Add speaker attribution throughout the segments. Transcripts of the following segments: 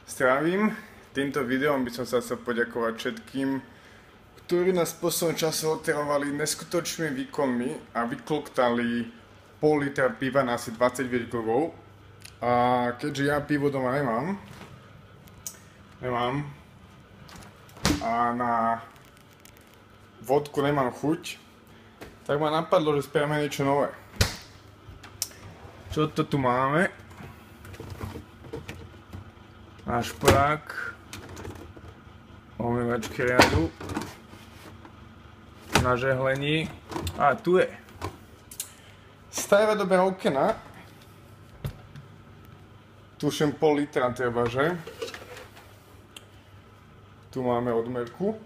Speaker 1: Zdravím. Týmto videom by som sa chcel poďakovať všetkým, ktorí nás v poslednom čase otravovali neskutočnými výkonmi a vykloktali pol litra piva na asi 20 výrkovov. A keďže ja pivo doma nemám a na vodku nemám chuť, tak ma napadlo, že spravíme niečo nové. Čo to tu máme? Náš prák, umývačky riadu, na žehlení a tu je stará dobrá okena, tuším pol litra treba, že? Tu máme odmerku,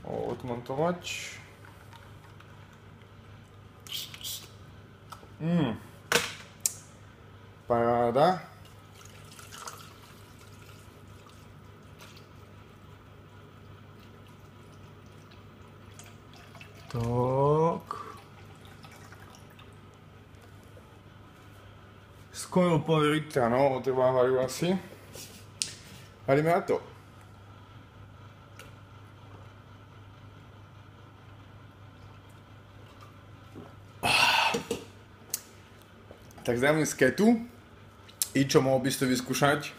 Speaker 1: odmontovať. Paráda. Tak. Skoro pol litra, no, otrvávajú asi. A ideme na to. Tak zdravím z Ketu. Ičo, mohol by si to vyskúšať.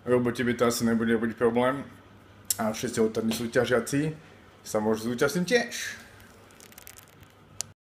Speaker 1: Lebo tebe to asi nebude robiť problém. A všetci ostatní súťažiaci sa môžu zúčastniť tiež.